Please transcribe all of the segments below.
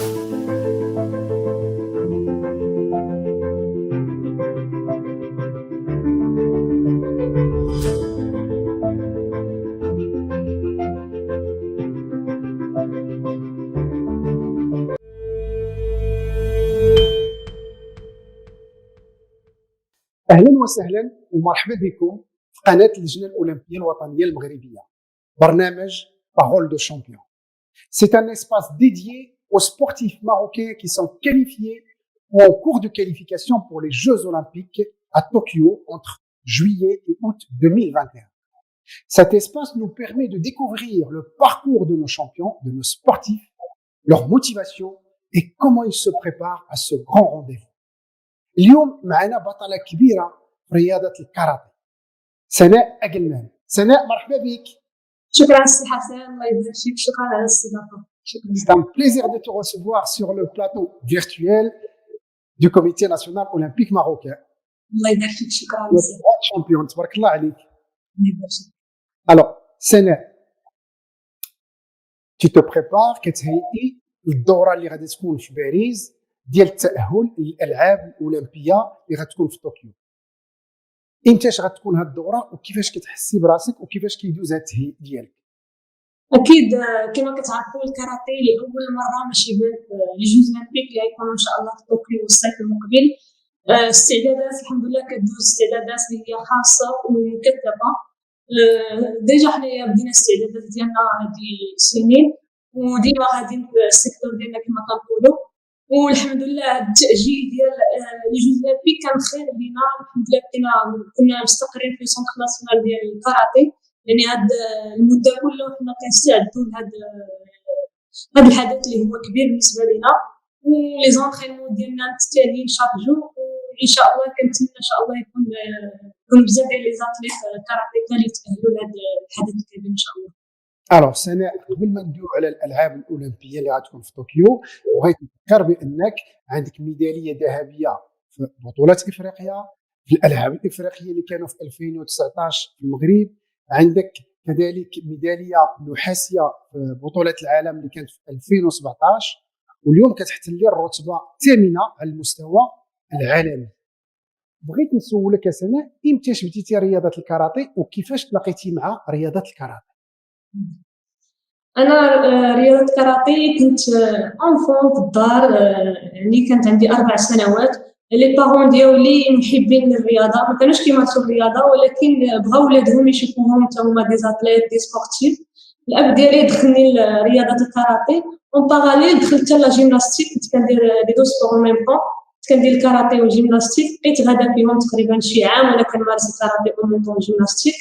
اهلا وسهلا ومرحبا بكم في قناه اللجنه الاولمبيه الوطنيه المغربيه. برنامج Parole de champion. C'est un espace dédié aux sportifs marocains qui sont qualifiés ou en cours de qualification pour les Jeux olympiques à Tokyo entre juillet et août 2021. Cet espace nous permet de découvrir le parcours de nos champions, de nos sportifs, leur motivation et comment ils se préparent à ce grand rendez-vous. اليوم معنا بطلة كبيرة في رياضة الكاراتيه، سناء أقلمان. سناء مرحبا بك. شكرا سي حسن، الله يبارك فيك، شكرا على الاستضافة. C'est un plaisir de te recevoir sur le plateau virtuel du Comité national olympique marocain. الله يبارك فيك، شكرا. champion تبارك الله عليك. الله يبارك فيك. Alors سناء، tu te prépares كتهيئي الدورة اللي غادي تكون في باريس ديال التأهل للألعاب الأولمبية اللي غتكون في طوكيو. امتاش غتكون هاد الدورة وكيفاش كتحسي براسك وكيفاش كيدوز هاد التهيئ ديالك؟ أكيد كما كتعرفوا الكاراتيه لأول مرة ماشي بان لي جوز أولمبيك اللي غيكونوا إن شاء الله في طوكيو الصيف المقبل. استعدادات الحمد لله كدوز استعدادات اللي هي خاصة ومكثفة. ديجا حنايا بدينا الاستعدادات ديالنا هادي السنين وديما غاديين في السيكتور ديالنا كما كنقولوا، والحمد لله التأجيل ديال لي جوز أولمبيك كان خير لينا. الحمد لله كنا مستقرين في سونتر ناسيونال ديال الكاراتيه، يعني هاد المده كلها حنا كنستعدوا لهاد الحدث اللي هو كبير بالنسبه لينا، ولي زونطرينمون ديالنا متتاليين شاك جور، وان شاء الله كنتمنى ان شاء الله يكون بزاف ديال لي زاتليت كاراتيه اللي يتأهلوا لهاد الحدث الكبير ان شاء الله. الوغ سناء، قبل ما ندويو على الالعاب الاولمبيه اللي غتكون في طوكيو، بغيت نذكر بانك عندك ميداليه ذهبيه في بطولات افريقيا، في الالعاب الافريقيه اللي كانوا في 2019 في المغرب، عندك كذلك ميداليه نحاسيه في بطوله العالم اللي كانت في 2017، واليوم كتحتلي الرتبه الثامنه على المستوى العالمي. بغيت نسولك يا سناء، امتاش بديتي رياضه الكاراتيه وكيفاش تلاقيتي مع رياضه الكاراتيه؟ انا رياضه الكاراتيه كنت انفون في الدار، يعني كانت عندي 4 سنوات. لي بارون ديالي محبين للرياضه، ما كانوش كيمارسوا الرياضه ولكن بغاو ولادهم يشوفوهم حتى هما دي زاتليت دي سبورتيف. الاب ديالي دخلني لرياضه الكاراتيه، اون باراليل دخلت حتى لا جيمناستيك، كنت كندير لي دو سبور ميم طون، كنت كندير الكاراتيه والجيمناستيك. بقيت غادا فيهم تقريبا شي عام وانا كنمارس الكاراتيه وميم طون الجيمناستيك،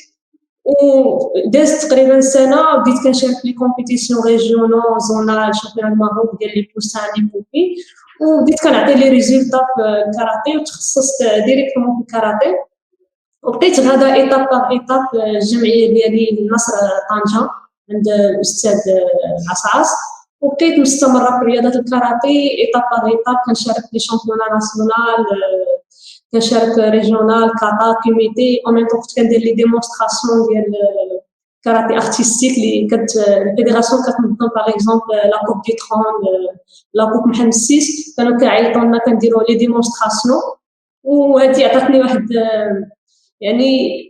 ودازت تقريبا سنه بديت كنشارك في لي كومبيتيسيون ريجيونال زونال شامبيون المغرب ديال لي بوستان لي بوبي، وبديت كنعطي لي ريزولطا في الكاراتيه وتخصصت ديريكتومون في الكاراتيه. وبقيت غادا ايطاب باغ ايطاب. الجمعيه ديالي النصر طنجه عند الاستاذ عصعص، وبقيت مستمره في رياضه الكاراتيه ايطاب باغ ايطاب. كنشارك في لي شامبيونات ناسيونال، كنشارك ريجيونال كاتا كوميتي، او ميم طون كنت كندير لي ديمونستراسيون ديال كاراتي ارتستيك اللي كانت الفيدراسيون كتنظم باغ اكزومبل لا كوب دي ترون، لا كوب محمد السيس، كانوا كيعيطوا لنا كنديروا لي ديمونستراسيون. وهذه عطاتني واحد يعني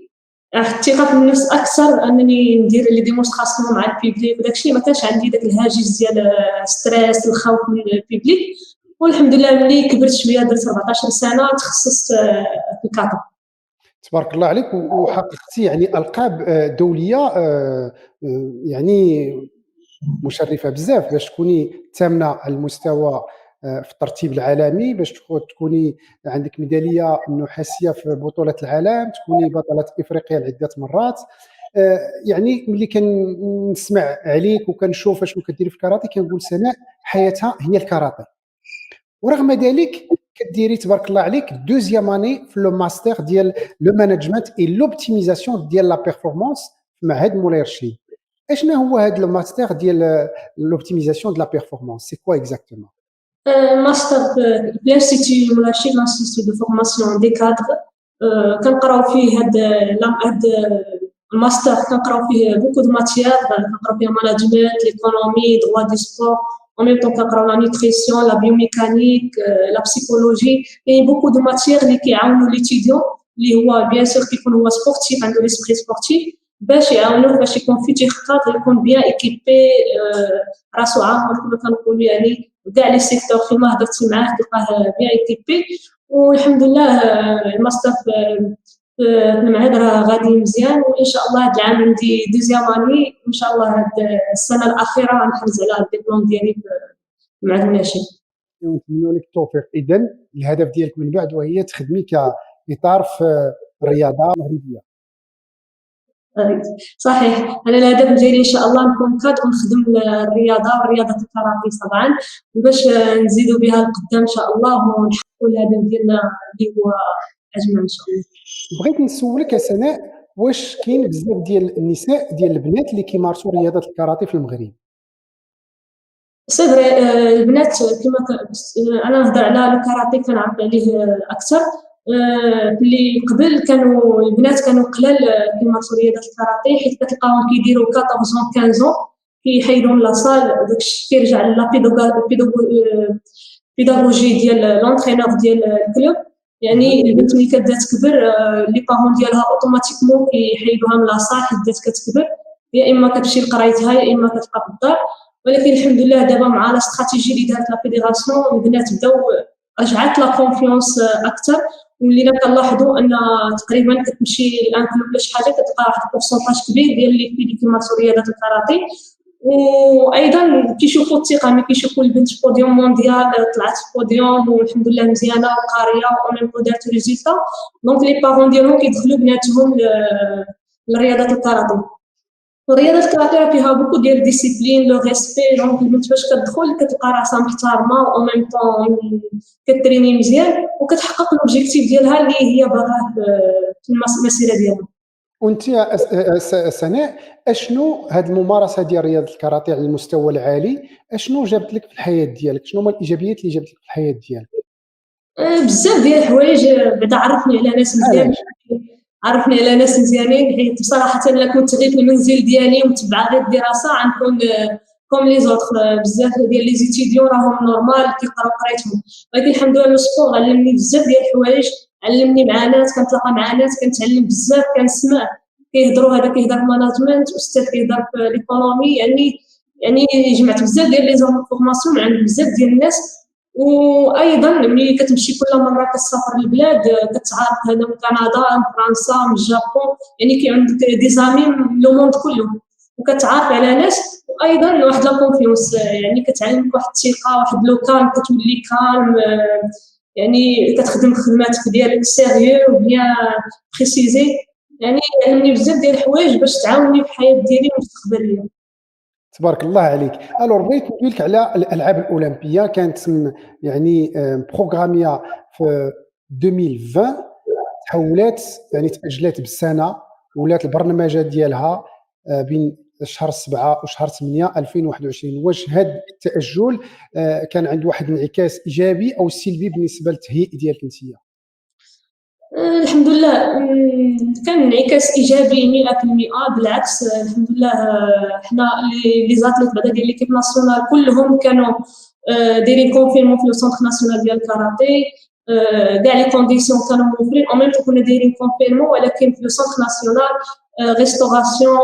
الثقه في النفس اكثر انني ندير لي ديمونستراسيون مع البيبليك، وداكشي ما كانش عندي داك الهاجس ديال ستريس الخوف من البيبليك. والحمد لله ملي كبرت شويه درت 14 سنه تخصصت في الكاتا. تبارك الله عليك، وحققتي يعني القاب دوليه يعني مشرفه بزاف، باش تكوني ثامنه على المستوى في الترتيب العالمي، باش تكوني عندك ميداليه نحاسيه في بطوله العالم، تكوني بطله افريقيا لعده مرات. يعني ملي كنسمع عليك وكنشوف اشنو كديري في الكاراتيه كنقول سناء حياتها هي الكاراتيه. ورغم ذلك كديري تبارك الله عليك دوزيام اني في لو ماستر ديال لو مانجمنت اي لوبتيميزاسيون ديال لا بيرفورمانس في معهد مولاي رشيد. اشنا هو هذا لو ماستر ديال لوبتيميزاسيون ديال لا بيرفورمانس؟ سي كوا اكزاكتومون؟ ماستر في الانستيتو مولاي رشيد، الانستيتو دو فورماسيون دي كادر. كنقراو فيه هاد الماستر، كنقراو فيه بوكو دو ماتيير، كنقراو فيه ماناجمنت، ليكونومي، دروا دي سبور، en même temps كنقراو لا نيوتريسيون لا بيوميكانيك لا بسيكولوجي. كاين بوكو دو ماتيير اللي كيعاونوا ليتيديون اللي هو بيان سور كيكون هو سبورتيف عنده ليسبري سبورتيف باش يعاونوه باش يكون فيتير كادر يكون بيان ايكيبي راسو عامر كما كنقولوا يعني كاع لي سيكتور فيما هضرتي معاه تلقاه بيان ايكيبي. والحمد لله الماستر في المعهد راه غادي مزيان، وان شاء الله هذا العام عندي دوزيام اني وان شاء الله هاد السنه الاخيره غنحرز على الدبلوم ديالي في المعهد الناشئ. ونتمنوا لك التوفيق. اذا الهدف ديالك من بعد وهي تخدمي كاطار في الرياضه المغربيه. صحيح، انا الهدف ديالي ان شاء الله نكون كادر ونخدم الرياضه ورياضه الكاراتيه طبعا باش نزيدوا بها القدام ان شاء الله ونحققوا الهدف ديالنا اللي هو اجمل ان شاء الله. بغيت نسولك يا سناء، واش كاين بزاف ديال النساء ديال البنات اللي كيمارسوا رياضه الكاراتيه في المغرب؟ سي فري البنات كما انا نهضر على الكاراتيه كنعرف عليه اكثر. اللي قبل كانوا البنات كانوا قلال كيمارسوا رياضه الكاراتيه حيت كتلقاهم كيديروا 14 15 كيحيدوا من لاصال داكشي كيرجع لا بيداغوجي ديال لونترينور ديال الكلوب. يعني البنت ملي كتبدا تكبر لي بارون ديالها اوتوماتيكمون كيحيدوها من لاصال حيت بدات كتكبر، يا اما كتمشي لقرايتها يا اما كتبقى في الدار. ولكن الحمد لله دابا مع لا استراتيجي اللي دارت لا فيديراسيون البنات بداو رجعت لا كونفيونس اكثر، ولينا كنلاحظوا ان تقريبا كتمشي الان كلوب ولا شي حاجه كتلقى واحد البورسونتاج كبير ديال اللي كيمارسوا رياضه الكاراتيه. وايضا كيشوفوا الثقه ملي كيشوفوا البنت في بوديوم مونديال طلعت في بوديوم والحمد لله مزيانه وقاريه وميم دارت ريزولتا، دونك لي بارون ديالهم كيدخلوا بناتهم لرياضه الكاراتيه. ورياضه الكاراتيه فيها بوكو ديال ديسيبلين لو ريسبي، دونك البنت فاش كتدخل كتلقى راسها محترمه و ميم طون كتريني مزيان وكتحقق لوبجيكتيف ديالها اللي هي باغاه في المسيره ديالها. وانت يا سناء، اشنو هاد الممارسه ديال رياضه الكاراتيه على المستوى العالي اشنو جابت لك في الحياه ديالك؟ شنو هما الايجابيات اللي جابت لك في الحياه ديالك؟ بزاف ديال الحوايج بعدا عرفني على ناس مزيانين، عرفني على ناس مزيانين حيت بصراحه الا كنت غير في المنزل ديالي ومتبعه غير الدراسه غنكون كوم لي زوطخ. بزاف ديال لي زيتيديون راهم نورمال كيقراو قرايتهم، ولكن الحمد لله السبور علمني بزاف ديال الحوايج، علمني مع ناس كنتلاقى مع ناس كنتعلم بزاف، كنسمع كيهضروا هذا كيهضر في ماناجمنت استاذ كيهضر في ليكونومي، يعني جمعت بزاف ديال لي زونفورماسيون عند بزاف ديال الناس. وايضا ملي كتمشي كل مره كتسافر للبلاد كتعرف هذا من كندا من فرنسا من الجابون، يعني كي عندك دي زامي من لو موند كله وكتعرف على ناس، وايضا واحد لا كونفيونس يعني كتعلمك واحد الثقه واحد لو كالم كتولي كالم، يعني كتخدم خدماتك ديالك سيريو وبيان بريسيزي، يعني علمني بزاف ديال الحوايج باش تعاونني في الحياه ديالي المستقبليه. تبارك الله عليك. الور بغيت نقول على الالعاب الاولمبيه كانت يعني بروغراميه في 2020 تحولات يعني تاجلات بالسنه، ولات البرنامجات ديالها بين شهر 7 وشهر 8 2021. واش هذا التاجل كان عنده واحد الانعكاس ايجابي او سلبي بالنسبه للتهيئ ديالك انت؟ الحمد لله كان انعكاس ايجابي 100%. بالعكس الحمد لله حنا لي زاتليت بعدا ديال ليكيب ناسيونال كلهم كانوا دايرين كونفيرمون في لو سونتر ناسيونال ديال الكاراتيه، كاع لي كونديسيون كانوا موفرين او ميم كنا دايرين كونفيرمون، ولكن في لو سونتر ناسيونال ريستوراسيون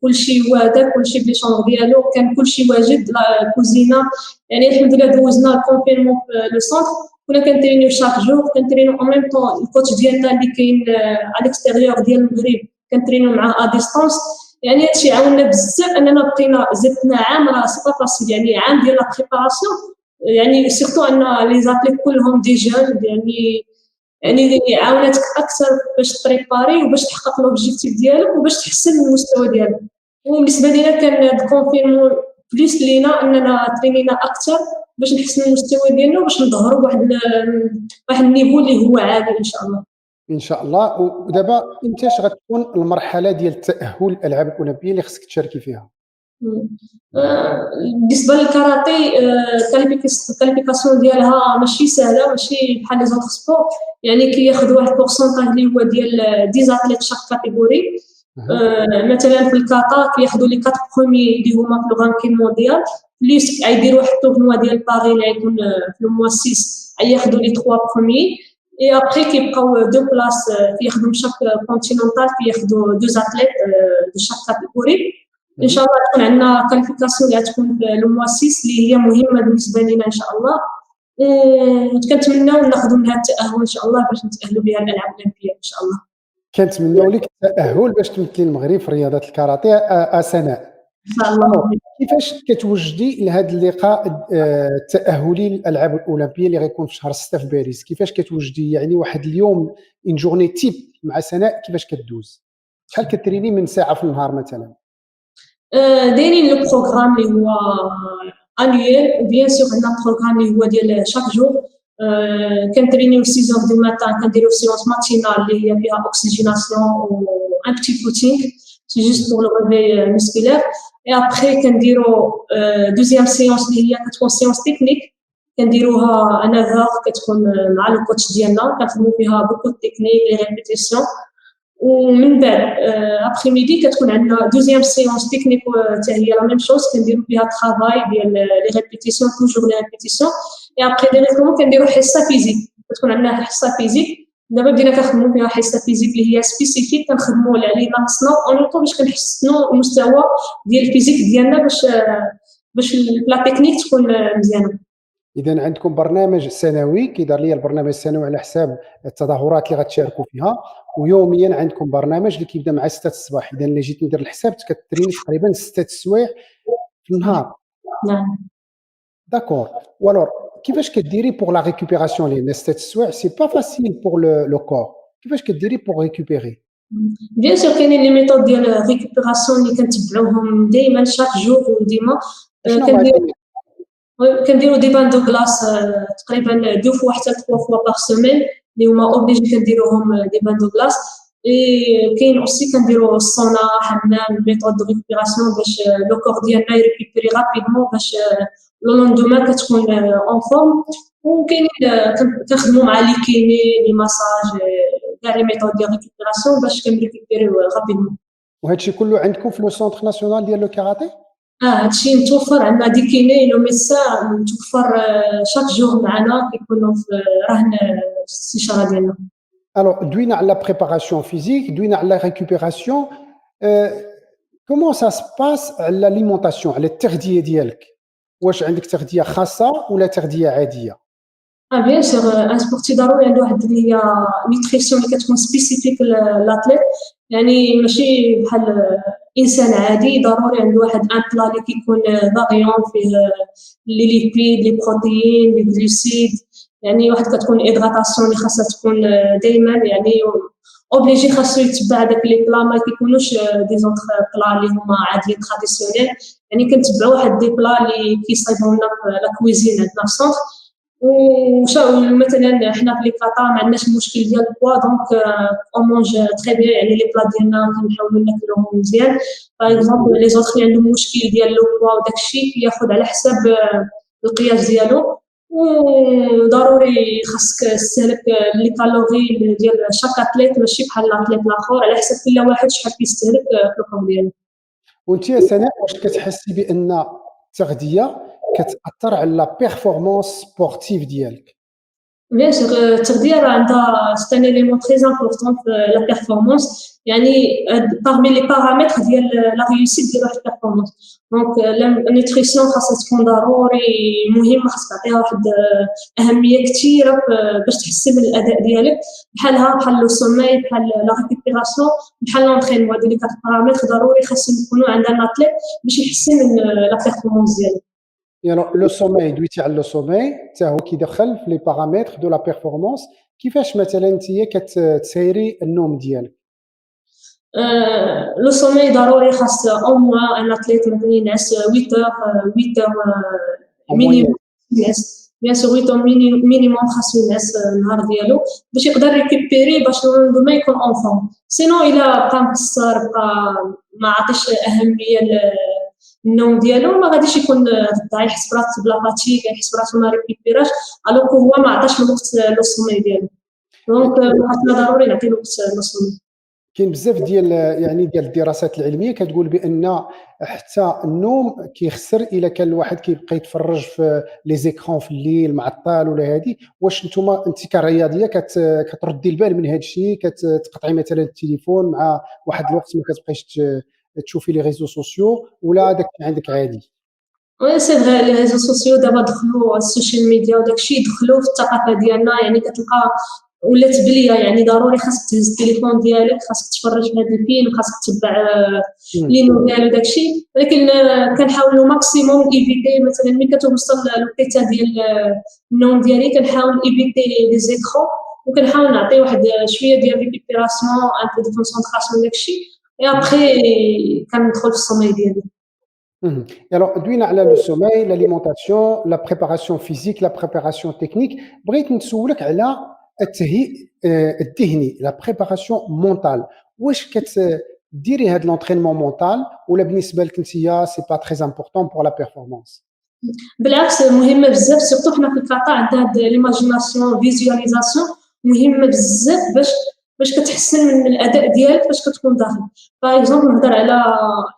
كلشي واجد، كلشي بلي شونغ ديالو كان كلشي واجد، لا كوزينه، يعني الحمد لله دوزنا الكونفيرمون في لو سونتر. كنا كنترينيو شاك جور، كنترينيو او ميم طون الكوتش ديالنا اللي كاين على الاكستيريور ديال المغرب كنترينيو معاه ا ديستانس، يعني هادشي عاوننا بزاف اننا بقينا زدنا عام راه سي با فاسيل، يعني عام ديال لا بريباراسيون، يعني سيرتو ان لي زاتليت كلهم دي جون، يعني عاوناتك اكثر باش تريباري وباش تحقق لوبجيكتيف ديالك وباش تحسن المستوى ديالك. وبالنسبه لينا كان كونفيرمون بليس لينا اننا ترينينا اكثر باش نحسن المستوى ديالنا وباش نظهروا واحد النيفو اللي هو عالي ان شاء الله. ان شاء الله. ودابا امتى غتكون المرحله ديال التاهل للالعاب الاولمبيه اللي خصك تشاركي فيها؟ بالنسبه للكاراتي الكاليفيكاسيون ديالها ماشي سهله، ماشي بحال لي زوطخ سبور، يعني كياخذوا واحد البورسونتاج اللي هو ديال 10 اتليت شاك كاتيجوري. مثلا في الكاتا كياخذوا لي 4 بروميي اللي هما في لو رانكين مونديال، بليس غيديروا يحطوا في ديال باري اللي غيكون في الموا 6 غياخذوا لي 3 بروميي اي ابري كيبقاو دو بلاص كياخذوا شاك كونتينونتال كياخذوا دو اتليت دو شاك كاتيجوري ان شاء الله تكون عندنا كاليفيكاسيون اللي غتكون في الموا 6 اللي هي مهمه بالنسبه لنا ان شاء الله وكنتمناو ناخذوا منها التاهل ان شاء الله باش نتاهلوا بها الالعاب الاولمبيه ان شاء الله. كنتمنوا لك التاهل باش تمثلي المغرب في رياضه الكاراتيه سناء. ان شاء الله. كيفاش كتوجدي لهذا اللقاء التاهلي للالعاب الاولمبيه اللي غيكون في شهر 6 في باريس؟ كيفاش كتوجدي يعني واحد اليوم ان جورني تيب مع سناء كيفاش كدوز؟ شحال كتريني من ساعه في النهار مثلا؟ دايرين لو بروغرام اللي هو انويل وبيان سور عندنا بروغرام اللي هو ديال شاك جور كنترينيو 6 دو ماتان كنديرو سيونس ماتينال اللي هي فيها اوكسيجيناسيون و ان بتي فوتينغ سي جوست بور لو ريفي مسكولير اي ابري كنديرو دوزيام سيونس اللي هي كتكون سيونس تكنيك كنديروها انا فاغ كتكون مع لو كوتش ديالنا كنخدمو فيها بوكو تكنيك لي ريبيتيسيون ومن بعد ابخي ميدي كتكون عندنا دوزيام سيونس تكنيك حتى هي لا ميم شوز كنديرو فيها ترافاي ديال لي ريبيتيسيون توجور لي ريبيتيسيون اي ابخي ديريكتومون كنديرو حصه فيزيك كتكون عندنا حصه فيزيك دابا بدينا كنخدمو فيها حصه فيزيك اللي هي سبيسيفيك كنخدمو على لي ناقصنا اونطو باش كنحسنوا المستوى ديال الفيزيك ديالنا باش لا تكنيك تكون مزيانه. اذا عندكم برنامج سنوي كيدار ليا البرنامج السنوي على حساب التظاهرات اللي غتشاركوا فيها ويوميا عندكم برنامج اللي كيبدا مع 6 الصباح. اذا اللي جيت ندير الحساب كتريني تقريبا 6 السوايع في النهار. نعم داكور. والور كيفاش كديري بور لا ريكوبيراسيون لان 6 السوايع سي با فاسيل بور لو كور كيفاش كديري بور ريكوبيري؟ بيان سور كاينين لي ميثود ديال ريكوبيراسيون اللي كنتبعوهم دائما شاك جور وديما كنديرو دي بان دو كلاص تقريبا 2 فوا حتى 3 فوا باغ سيمين اللي هما اوبليجي كنديروهم دي بان دو كلاص اي كاين اوسي كنديرو السونا حمام ميثود دو ريكوبيراسيون باش لو كور ديالنا يريكوبيري رابيدمون باش لو لوندومان كتكون اون فورم وكاينين كنخدمو مع لي كيني لي ماساج كاع لي ميثود ديال ريكوبيراسيون باش كنريكوبيريو رابيدمون. وهادشي كله عندكم في لو سونتر ناسيونال ديال لو كاراتي؟ هادشي متوفر عندنا دي كيني لو ميسان متوفر شاك جور معنا كيكونوا في رهن الاستشاره ديالنا. Alors, دوينا على la préparation physique, دوينا على la récupération. Comment ça se passe على l'alimentation, على التغذية ديالك؟ واش عندك تغذية خاصة ولا تغذية عادية؟ بيان سور ان سبورتي ضروري عنده واحد اللي هي نيوتريسيون اللي كتكون سبيسيفيك للاتليت يعني ماشي بحال انسان عادي ضروري عنده واحد ان بلا اللي كيكون فاريون فيه لي ليبيد لي بروتيين لي غلوسيد يعني واحد كتكون هيدراتاسيون اللي خاصها تكون دائما يعني اوبليجي خاصو يتبع داك لي بلا ما كيكونوش دي زونطخ بلا اللي هما عاديين تراديسيونيل يعني كنتبعوا واحد دي بلا اللي كيصايبوا لنا في لا كويزين عندنا في السونتر مثلا حنا في لي كاتا ما عندناش المشكل ديال البوا دونك اون مونج تري بيان يعني لي بلا ديالنا كنحاولوا ناكلوهم مزيان باغ اكزومبل لي زوطخ اللي عندهم مشكل ديال لو بوا وداك الشيء كياخذ على حساب القياس ديالو وضروري خاصك تستهلك لي كالوري ديال شاك اتليت ماشي بحال الاتليت الاخر على حساب كل واحد شحال كيستهلك في الكور ديالو. وانت يا سناء واش كتحسي بان التغذيه كتاثر على لا بيرفورمانس سبورتيف ديالك؟ بيان سور التغذيه راه عندها سي ان اليمون تري امبورطون في لا بيرفورمانس يعني parmi لي بارامتر ديال لا ريوسيت ديال واحد البيرفورمانس دونك النيوتريسيون خاصها تكون ضروري مهمه خاصك تعطيها واحد اهميه كثيره باش تحسن الاداء ديالك بحال لو سوماي بحال لا ريكوبيراسيون بحال لونترينمون هاد لي كات بارامتر ضروري خاصهم يكونوا عند الاتليت باش يحسن من لا بيرفورمانس ديالو. يعني لو سوماي دويتي على لو سوماي حتى هو كيدخل في لي بارامتر دو لا بيرفورمانس. كيفاش مثلا نتيا كتسيري النوم ديالك؟ لو سوماي ضروري خاص او موان ان اتليت مثلا ينعس 8 مينيموم ينعس بيان سور 8 مينيموم خاصو ينعس النهار ديالو باش يقدر ريكوبيري باش لوندوما يكون اون فورم سينو الا بقى مكسر بقى ما عطيش اهميه النوم ديالو ما غاديش يكون غدا يحس براسو بلا فاتيك يحس براسو ما ريكوبيراش الوغ هو ما عطاش الوقت لو سوماي ديالو دونك خاصنا ضروري نعطي الوقت لو سوماي. كاين بزاف ديال يعني ديال الدراسات العلميه كتقول بان حتى النوم كيخسر الا كان الواحد كيبقى يتفرج في لي زيكران في الليل معطل ولا هادي. واش نتوما انت كرياضيه كتردي البال من هاد الشيء، كتقطعي مثلا التليفون مع واحد الوقت ما كتبقايش تشوفي لي ريزو سوسيو، ولا داك عندك عادي؟ وي سي فغي لي ريزو سوسيو دابا دخلوا السوشيال ميديا وداكشي دخلوا في الثقافه ديالنا، يعني كتلقى ولات بليه يعني ضروري خاصك تهز التليفون ديالك، خاصك تفرج في هذا الفيلم، خاصك تتبع لي نوفيل وداكشي. ولكن كنحاولوا ماكسيموم ايفيتي مثلا ملي كتوصل الوقيته ديال النوم ديالي كنحاول ايفيتي لي زيكرون، وكنحاول نعطي واحد شويه ديال ريكوبيراسيون ان بو دو كونسونطراسيون داكشي، اي ابخي كندخل في الصومي ديالي. Mhm. Et alors, دوينا على لو سوماي، l'alimentation, la préparation physique, la préparation technique. بغيت نسولك على التهيئ الذهني، la préparation mentale. واش كتديري هاد l'entraînement mental ولا بالنسبه لك نتيا سي با très important pour la performance؟ بالعكس مهمه بزاف، سورتو حنا في الكاتا عندنا هاد ليماجيناسيون فيزواليزاسيون مهمه بزاف باش كتحسن من الاداء ديالك فاش كتكون داخل. باغ اكزومبل نهضر على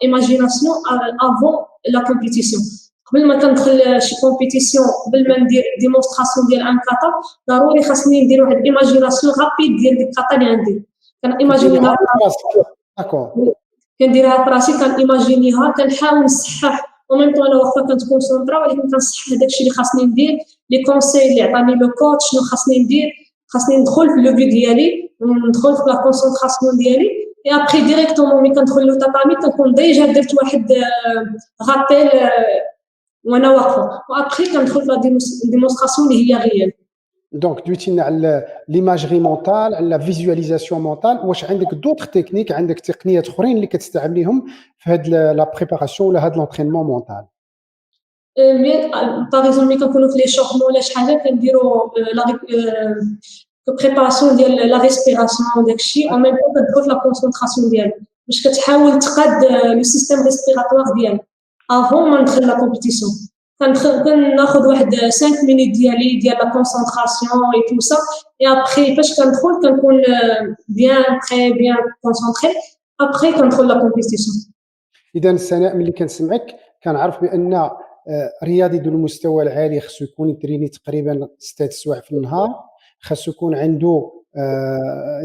ايماجيناسيون افون لا كومبيتيسيون. قبل ما كندخل شي كومبيتيسيون، قبل ما ندير ديمونستراسيون ديال ان كاتا، ضروري خاصني ندير واحد ايماجيناسيون رابيد ديال ديك الكاتا اللي عندي. كان كديريها ايماجينيها في راسك؟ داكور. كنديرها في راسي، كنيماجينيها، كنحاول نصحح او ميم طون انا واخا كنتكونسونطرا ولكن كنصحح داكشي اللي خاصني ندير، لي كونساي اللي عطاني لو كوتش شنو خاصني ندير. خاصني ندخل في لو بي ديالي، ندخل في لا كونسونطراسيون ديالي، اي ابخي ديريكتومون ملي كندخل لو تاتامي كنكون ديجا درت واحد غابيل وانا واقفه، وابخي كندخل في لا ديمونستراسيون اللي هي غيال. دونك دويتي لنا على ليماجري مونتال، على فيزواليزاسيون مونتال. واش عندك دوطخ تكنيك، عندك تقنيات اخرين اللي كتستعمليهم في هاد لا بريباراسيون ولا هاد لونترينمون مونتال؟ باغ اكزومبل ملي كنكونوا في لي شورت ولا شي حاجه كنديروا لا بريباراسيون ديال لا ريسبيراسيون داكشي، او ميم طون كتدخل في لا كونسونطراسيون ديالك باش كتحاول تقاد لو سيستيم ريسبيراتوار ديالك افون ما ندخل لا كومبيتيسيون. كناخذ واحد 5 مينوت ديالي ديال لا كونسونطراسيون اي تو سا، اي ابخي فاش كندخل كنكون بيان تري بيان كونسونطري، ابخي كندخل لا كومبيتيسيون. اذا سناء ملي كنسمعك كنعرف بان رياضي ذو المستوى العالي خصو يكون يتريني تقريبا 6 سوايع في النهار، خاصو يكون عنده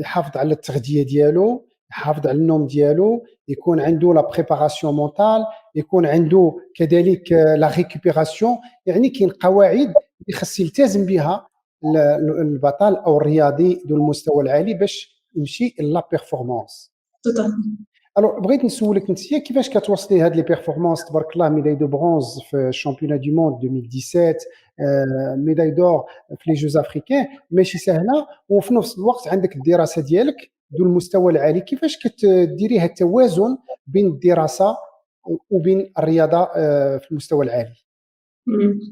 يحافظ على التغذيه ديالو، يحافظ على النوم ديالو، يكون عنده لا بريباراسيون مونتال، يكون عنده كذلك لا ريكوبيراسيون. يعني كاين قواعد اللي خاص يلتزم بها البطل او الرياضي ذو المستوى العالي باش يمشي لا بيرفورمانس. الوغ بغيت نسولك انت كيفاش كتوصلي هاد لي بيرفورمانس؟ تبارك الله ميداي دو برونز في الشامبيونات دو موند 2017، ميداي دور في لي جوز افريكان، ماشي سهله، وفي نفس الوقت عندك الدراسه ديالك ذو المستوى العالي. كيفاش كتديري هاد التوازن بين الدراسه وبين الرياضه في المستوى العالي؟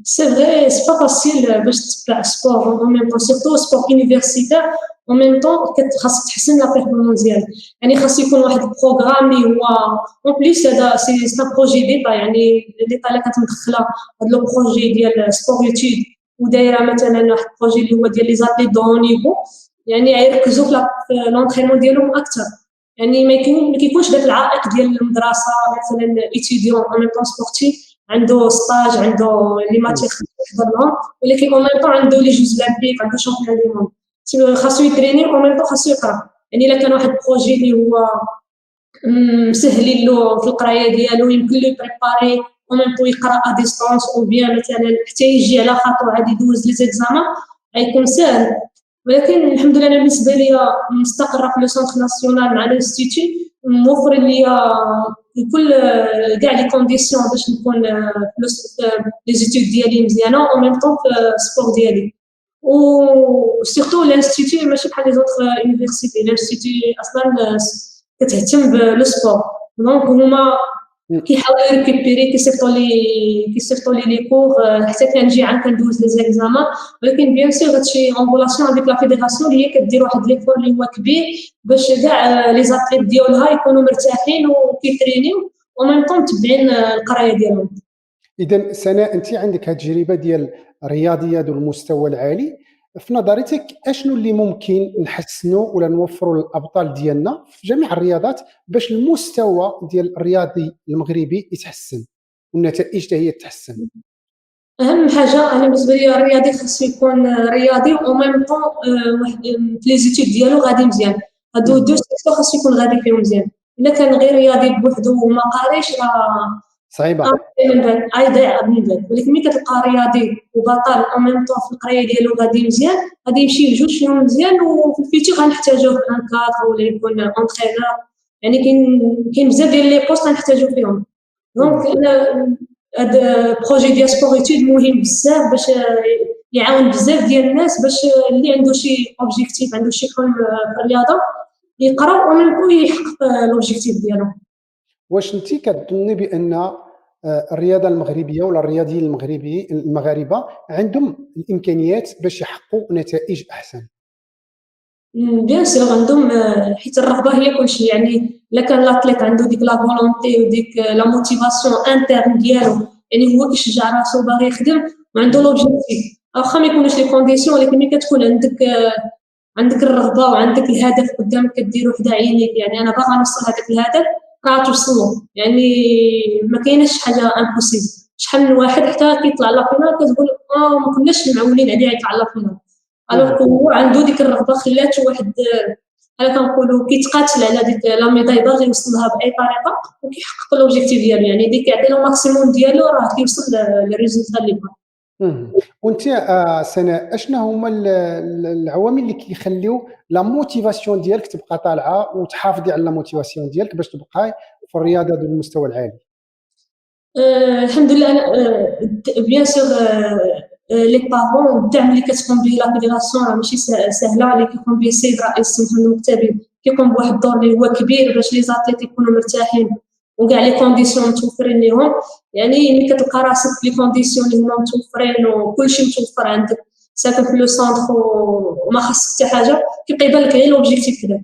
سي فري سي با فاسيل باش تبع سبور اون ميم طون، سيرتو سبور يونيفرسيتير اون ميم طون خاصك تحسن لا بيرفورمانس ديالك. يعني خاص يكون واحد البروغرام اللي هو اون بليس هذا سي ان بروجي ديتا، يعني ديتا اللي كتمدخله هاد لو بروجي ديال سبور يوتيوب ودايره مثلا واحد البروجي اللي هو ديال لي زاتليت دو نيفو، يعني يركزوا في لونترينمون ديالهم اكثر. يعني ما كيكونش داك العائق ديال المدرسه مثلا ايتيديون اون ميم طون سبورتيف عنده ستاج، عنده لي ماتيغ يحضر لهم، ولكن اون ميم طون عنده لي جوز اولمبيك، عنده شامبيون دي موند، خاصو يتريني اون ميم طون خاصو يقرا. يعني الا كان واحد البروجي اللي هو مسهلين له في القرايه ديالو يمكن له يبريباري اون ميم طون يقرا ا ديستونس، او بيان مثلا حتى يجي على خاطر عادي يدوز لي زيكزامان غيكون ساهل. ولكن الحمد لله انا بالنسبه لي مستقره في لو سونتر ناسيونال مع الانستيتوت، موفر ليا كل كاع لي كونديسيون باش نكون لي زيتود ديالي مزيانه او ميم طون في السبور ديالي. و سورتو الانستيتوت ماشي بحال لي زوطخ يونيفرسيتي، الانستيتوت اصلا كتهتم بلو سبور، دونك هما كيحاولوا يريكوبيري كيصيفطوا لي لي كور حتى كنجي عاد كندوز لي زيكزامان. ولكن بيان سور هادشي اون ريلاسيون افيك لا فيديراسيون اللي هي كدير واحد ليفور اللي هو كبير باش كاع لي زاتليت ديالها يكونوا مرتاحين وكيترينيو او ميم طون متبعين القرايه ديالهم. اذا سناء انت عندك هاد التجربه ديال رياضيه ذو المستوى العالي، في نظرتك اشنو اللي ممكن نحسنوا ولا نوفروا للابطال ديالنا في جميع الرياضات باش المستوى ديال الرياضي المغربي يتحسن والنتائج حتى هي تتحسن؟ اهم حاجه انا بالنسبه لي الرياضي خاصو يكون رياضي او ميم طون واحد لي زيتود ديالو غادي مزيان. هادو دو سيكتور خاصو يكون غادي فيهم مزيان. الا كان غير رياضي بوحدو وما قاريش صعيبه. من بعد يضيع من بعد. ولكن ملي كتلقى رياضي وبطل او ميم طون في القرايه ديالو غادي مزيان، غادي يمشي بجوج فيهم مزيان، وفي الفيتور غنحتاجوه في ان كادر ولا يكون اونترينور. يعني كاين بزاف ديال لي بوست غنحتاجو فيهم. دونك انا هاد بروجي ديال سبور ايتود مهم بزاف باش يعاون بزاف ديال الناس باش اللي عنده شي اوبجيكتيف، عنده شي حلم في الرياضه، يقرا ومنكم يحقق لوبجيكتيف ديالو. واش انت كتظني بان الرياضه المغربيه ولا الرياضيين المغاربه عندهم الامكانيات باش يحققوا نتائج احسن؟ بيان سور عندهم، حيت الرغبه هي كلشي. يعني الا كان لاتليت عنده ديك لا فولونتي وديك لا موتيفاسيون انترن ديالو، يعني هو كيشجع راسو باغي يخدم وعنده لوبجيكتيف، واخا ما يكونوش لي كونديسيون، ولكن ملي كتكون عندك الرغبه وعندك الهدف قدامك كديرو حدا عينيك، يعني انا باغا نوصل هذاك الهدف كتوصل له. يعني ما كايناش حاجه امبوسيبل. شحال من واحد حتى كيطلع لا فينال كتقول ما كناش معولين عليه يطلع لا فينال، الوغ هو عنده ديك الرغبه خلاتو واحد بحال كنقولوا كيتقاتل على ديك لا ميداي باغي يوصل لها باي طريقه وكيحقق لوبجيكتيف ديالو. يعني ديك يعطي له ماكسيموم ديالو راه كيوصل للريزولتا اللي بغا. وانت سناء اشنا هما العوامل اللي كيخليو لا موتيفاسيون ديالك تبقى طالعه وتحافظي على لا موتيفاسيون ديالك باش تبقاي في الرياضه ديال المستوى العالي؟ الحمد لله. انا بيان سور لي بارون الدعم اللي كتكون به لا فيدراسيون راه ماشي سهله، اللي كيكون به السيد رئيس محمد المكتبي كيكون بواحد الدور اللي هو كبير باش لي زاتليت يكونوا مرتاحين وكاع لي كونديسيون متوفرين ليهم. يعني ملي كتلقى راسك في لي كونديسيون اللي هما متوفرين وكلشي متوفر عندك، ساكن في لو سونتر وما خاصك حتى حاجه، كيبقى يبان لك غير لوبجيكتيف كذا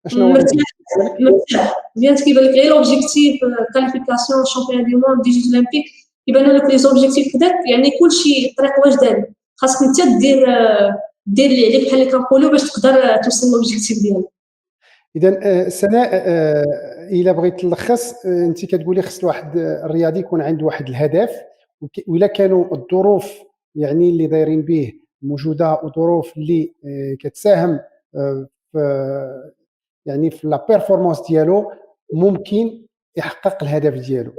اشنو هو مرتاح. بيان كيبان لك غير لوبجيكتيف كاليفيكاسيون شامبيون دي موند دي جوز اولمبيك، يبانوا لك لي زوبجيكتيف كذاك. يعني كلشي الطريق واش دار، خاصك انت دير اللي عليك بحال اللي كنقولوا باش تقدر توصل لوبجيكتيف ديالك. اذا سناء الا بغيت تلخص، انت كتقولي خص واحد الرياضي يكون عنده واحد الهدف، وإلا كانوا الظروف يعني اللي دايرين به موجوده وظروف اللي كتساهم في يعني في لا بيرفورمانس ديالو، ممكن يحقق الهدف ديالو.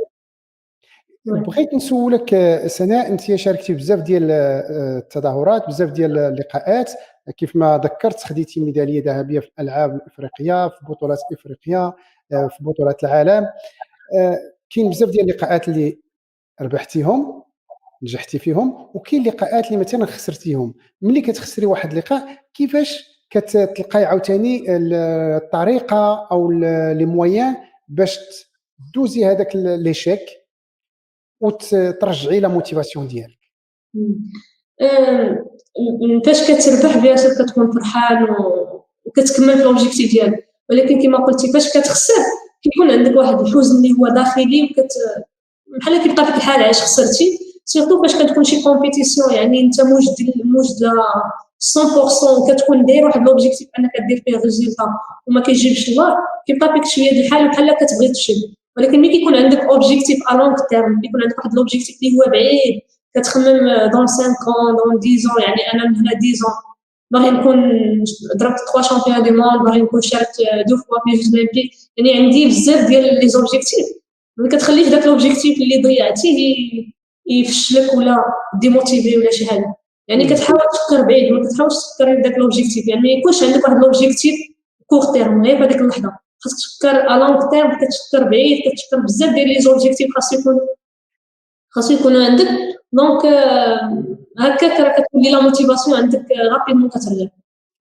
بغيت نسولك سناء، انت شاركتي بزاف ديال التظاهرات، بزاف ديال اللقاءات، كيف ما ذكرت خديتي ميداليه ذهبيه في الالعاب الافريقيه، في بطولات افريقيا، في بطولات العالم. كاين بزاف ديال اللقاءات اللي ربحتيهم نجحتي فيهم، وكاين لقاءات اللي مثلا خسرتيهم. ملي كتخسري واحد اللقاء كيفاش كتلقاي عاوتاني الطريقه او لي مويان باش دوزي هذاك ليشيك وترجعي لا موتيفاسيون ديالك؟ فاش كتربح بيان سور كتكون فرحان وكتكمل في لوبجيكتيف ديالك، ولكن كما قلتي فاش كتخسر كيكون عندك واحد الحزن اللي هو داخلي بحال كيبقى فيك الحال علاش خسرتي. سيرتو فاش كتكون شي كومبيتيسيون يعني انت موجد لا 100% كتكون داير واحد لوبجيكتيف انك دير فيه ريزولتا وما كيجيبش الله، كيبقى فيك شويه د الحال بحال كتبغي تفشل. ولكن ملي كيكون عندك اوبجيكتيف ا لونغ تيرم، كيكون عندك واحد لوبجيكتيف اللي هو بعيد، كتخمم دون 5 ans دون 10 ans، يعني انا من هنا 10 ans باغي نكون ضربت 3 شامبيون دي موند، باغي نكون شاركت 2 فوا في جوج اولمبيك. يعني عندي بزاف ديال لي زوبجيكتيف، ما كتخليش داك لوبجيكتيف اللي ضيعتيه يفشلك ولا ديموتيفي ولا شي حاجه. يعني كتحاول تفكر بعيد، ما كتحاولش تفكر بداك لوبجيكتيف. يعني ما يكونش عندك واحد لوبجيكتيف كور تيرم غير في هذيك اللحظه، خاصك تفكر ا لونغ تيرم، كتفكر بعيد، كتفكر بزاف ديال لي زوبجيكتيف خاصو يكونوا عندك. دونك هكاك راه كتولي لا موتيفاسيون عندك رابيدمون كترجع.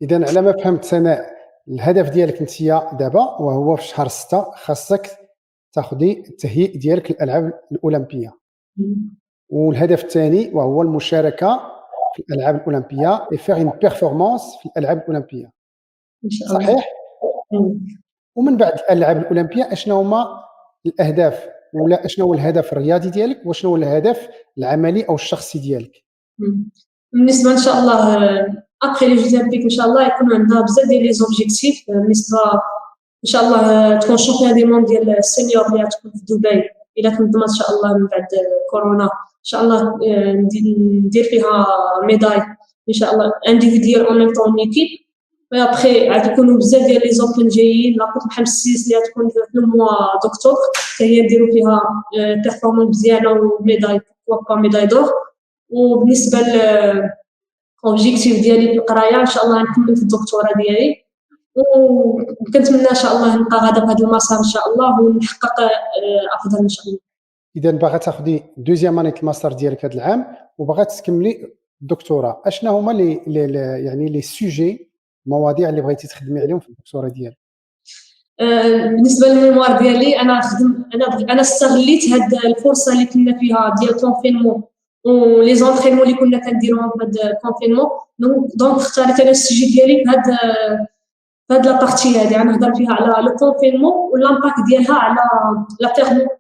اذا على ما فهمت سناء، الهدف ديالك انت دابا وهو في شهر 6 خاصك تاخذي التهيئ ديالك للالعاب الاولمبيه، والهدف الثاني وهو المشاركه في الالعاب الاولمبيه اي فيغ اون بيرفورمانس في الالعاب الاولمبيه، ان شاء الله. صحيح؟ ومن بعد الالعاب الاولمبيه اشنو هما الاهداف، ولا اشنو هو الهدف الرياضي ديالك، وشنو هو الهدف العملي او الشخصي ديالك؟ بالنسبه ان شاء الله ابخي لي جوز اولمبيك ان شاء الله يكونوا عندنا بزاف ديال لي زوبجيكتيف بالنسبه ان شاء الله تكون شامبيون دي موند ديال السينيور اللي غتكون في دبي الا تنظمت ان شاء الله من بعد كورونا ان شاء الله. ندير فيها ميداي ان شاء الله انديفيديال اون ميم طون ايكيب. ابخي عاد يكونوا بزاف ديال لي زوبن جايين لاكوت بحال 6 اللي غتكون في لو موا دوكتوبر حتى هي نديرو فيها بيرفورمانس مزيانه وميداي با ميداي دور. وبالنسبه للاوبجيكتيف ديالي في القرايه ان شاء الله نكمل في الدكتوراه ديالي وكنتمنى ان شاء الله نبقى غادا في هذا المسار ان شاء الله ونحقق افضل ان شاء الله. اذا باغا تاخدي دوزيام اني الماستر ديالك هذا العام وباغا تكملي الدكتوراه، اشنا هما يعني لي سوجي المواضيع اللي بغيتي تخدمي عليهم في الدكتوراه ديالك؟ بالنسبه للميموار ديالي انا استغليت هاد الفرصه اللي كنا فيها ديال الكونفينمون ولي زونطرينمون اللي كنا كنديروهم في هاد الكونفينمون. دونك اختاريت انا السوجي ديالي هاد لابارتي هادي غنهضر فيها على لو كونفينمون والامباكت ديالها على لا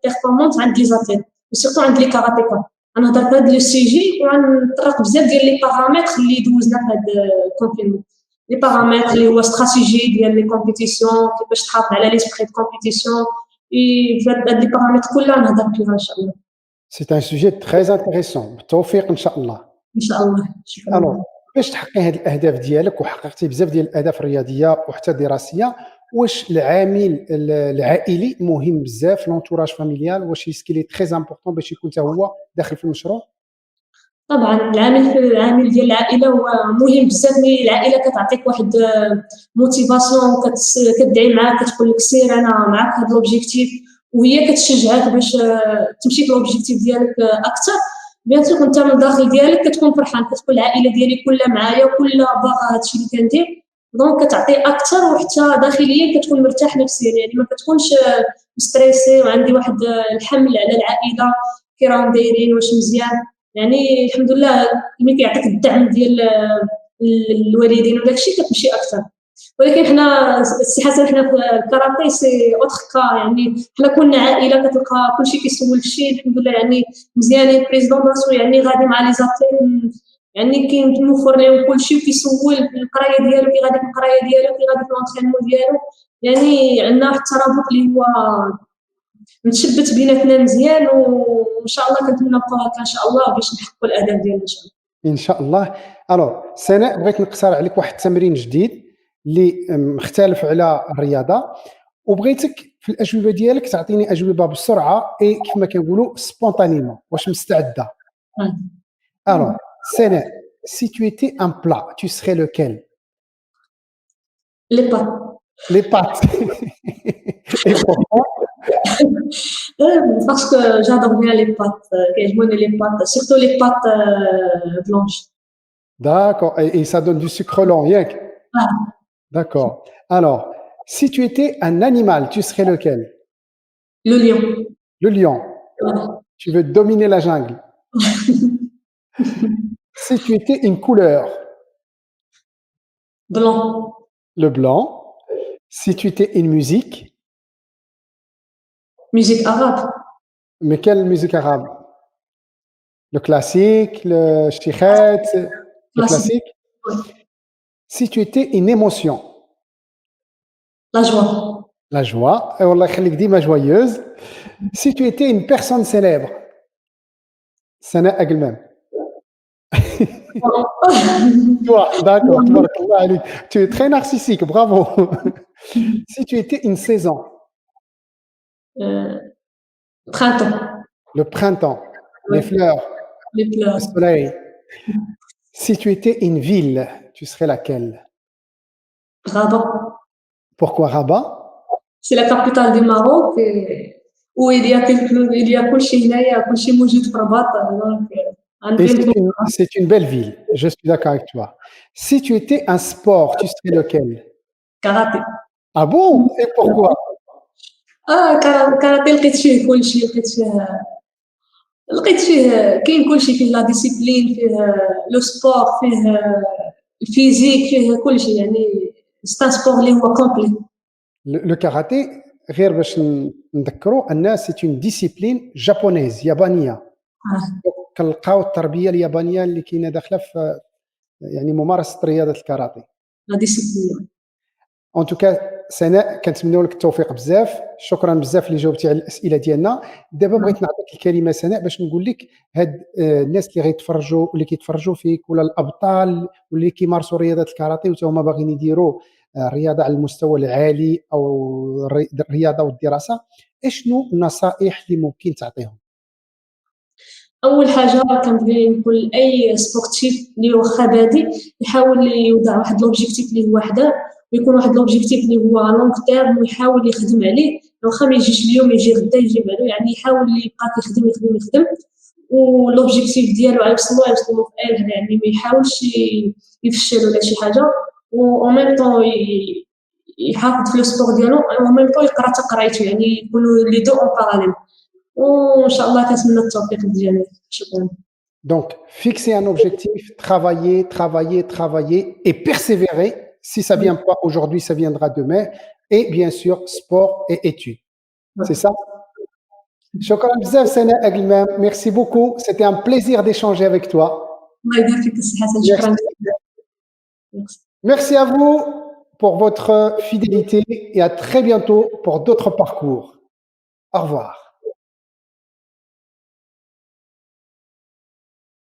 بيرفورمانس عند لي زاتليت وسيرتو عند لي كاراتيكا. غنهضر في هاد لو سوجي وغنطرق بزاف ديال لي بارامتر اللي دوزنا في هاد الكونفينمون. لي بارامتر اللي هو استراتيجي ديال لي كومبيتيسيون كيفاش تحافظ على ليسبري دو كومبيتيسيون في هاد لي بارامتر كلها نهضر فيها ان شاء الله. سي ان سوجي تري انتريسون، بالتوفيق ان شاء الله. ان شاء الله. شكرا. الو باش تحققي هاد الاهداف ديالك وحققتي بزاف ديال الاهداف الرياضيه وحتى الدراسيه، واش العامل العائلي مهم بزاف، لونتوراج فاميليال واش سكيلي تري امبورطون باش يكون حتى هو داخل في المشروع؟ طبعا العامل ديال العائله هو مهم بزاف. ملي العائله كتعطيك واحد موتيفاسيون كتدعي معاك كتقول لك سير انا معاك هذا لوبجيكتيف وهي كتشجعك باش تمشي في لوبجيكتيف ديالك اكثر، بيان سور انت من الداخل ديالك كتكون فرحان كتقول العائله ديالي كلها معايا وكلها باغا هادشي اللي كندير. دونك كتعطي اكثر وحتى داخليا كتكون مرتاح نفسيا يعني ما كتكونش مستريسي وعندي واحد الحمل على العائله كي راهم دايرين واش مزيان. يعني الحمد لله ملي كيعطيك الدعم ديال الوالدين وداكشي كتمشي اكثر. ولكن حنا السي حسن حنا في الكاراتي سي اوتر كا يعني حنا كنا عائله كتلقى كلشي كيسول فشي الحمد لله يعني مزيانين. البريزيدون راسو يعني غادي مع لي زاتليت يعني كيموفر لهم كلشي وكيسول في القرايه ديالو كي غادي في القرايه ديالو كي غادي في لونطرينمون ديالو. يعني عندنا واحد الترابط اللي هو متشبت بيناتنا مزيان وان شاء الله كنتمنى نبقاو هكا ان شاء الله باش نحققوا الاهداف ديالنا ان شاء الله. ان شاء الله. الو سناء بغيت نقترح عليك واحد التمرين جديد اللي مختلف على الرياضه وبغيتك في الاجوبه ديالك تعطيني اجوبه بسرعه اي كما كنقولوا سبونتانيمون. واش مستعده؟ الو سناء si tu étais un plat tu serais lequel? لي بات. Les pâtes. Et pourquoi? Parce que j'adore bien les pâtes, كيعجبوني les pâtes, surtout les pâtes blanches. D'accord. Et ça donne du sucre lent, rien que. Ah, D'accord. Alors, si tu étais un animal, tu serais lequel? le lion. Le lion. Ouais. Tu veux dominer la jungle. Si tu étais une couleur, Blanc. le blanc. Si tu étais une musique, Musique arabe. mais quelle musique arabe? Le classique, le shikhet, le classique. Ouais. Si tu étais une émotion, La joie. la joie. Et Allah khalik dima joyeuse. Si tu étais une personne célèbre, Sana Aglman. Toi, d'accord, tabarakallah alik. Tu es très narcissique, bravo. Si tu étais une saison, Printemps. le printemps, les fleurs, Les fleurs. le soleil. Si tu étais une ville, tu serais laquelle? Rabat. Pourquoi Rabat? C'est la capitale du Maroc où il y a كلشي هنايا كلشي موجود في رباط Et c'est une belle ville, je suis d'accord avec toi. Si tu étais un sport, tu serais lequel? كاراتي. Ah bon? Et pourquoi? كاراتي لقيت فيه كلشي لقيت فيه كاين كلشي فيه لا ديسيبلين فيه لو سبور فيه الفيزيك فيه كلشي يعني ستا سبور اللي هو كومبلي. Le karaté, غير باش نذكروا الناس c'est une discipline japonaise, يابانيه. كنلقاو التربيه اليابانيه اللي كاينه داخله في يعني ممارسة رياضة الكاراتيه. لا ديسيبلين. ان توكا سناء كنتمنوا لك التوفيق بزاف، شكرا بزاف اللي جاوبتي على الاسئله ديالنا. دابا بغيت نعطيك الكلمه سناء باش نقول لك هاد الناس اللي غيتفرجوا واللي كيتفرجوا فيك ولا الابطال واللي كيمارسوا رياضه الكاراتيه وتا هما باغيين يديروا رياضه على المستوى العالي او الرياضه والدراسه، اشنو النصائح اللي ممكن تعطيهم؟ اول حاجه كنبغي نقول لاي سبورتيف اللي واخا بادي يحاول يوضع واحد لوبجيكتيف اللي هو حدا، ويكون واحد لوبجيكتيف اللي هو لونغ تيرم ويحاول يخدم عليه، واخا ما يجيش اليوم يجي غدا يجي بعدو، يعني يحاول يبقى كيخدم يخدم يخدم، ولوبجيكتيف ديالو غيوصلو في اير، يعني ما يحاولش يفشل ولا شي حاجه، و ميم طون يحافظ في لو سبور ديالو، و ميم طون يقرا تقرايته، يعني يكونوا لي دو اون باراليل، وان شاء الله كنتمنى التوفيق للجميع. شكرا. Donc, fixer un objectif, travailler, travailler, travailler et persévérer. Si ça vient pas aujourd'hui, ça viendra demain. Et bien sûr, sport et études. C'est ça? Shukran bzaf, Sana Aglmam. Merci beaucoup. C'était un plaisir d'échanger avec toi. الله يبارك فيك السي حسن، شكرا. Merci à vous pour votre fidélité et à très bientôt pour d'autres parcours. Au revoir.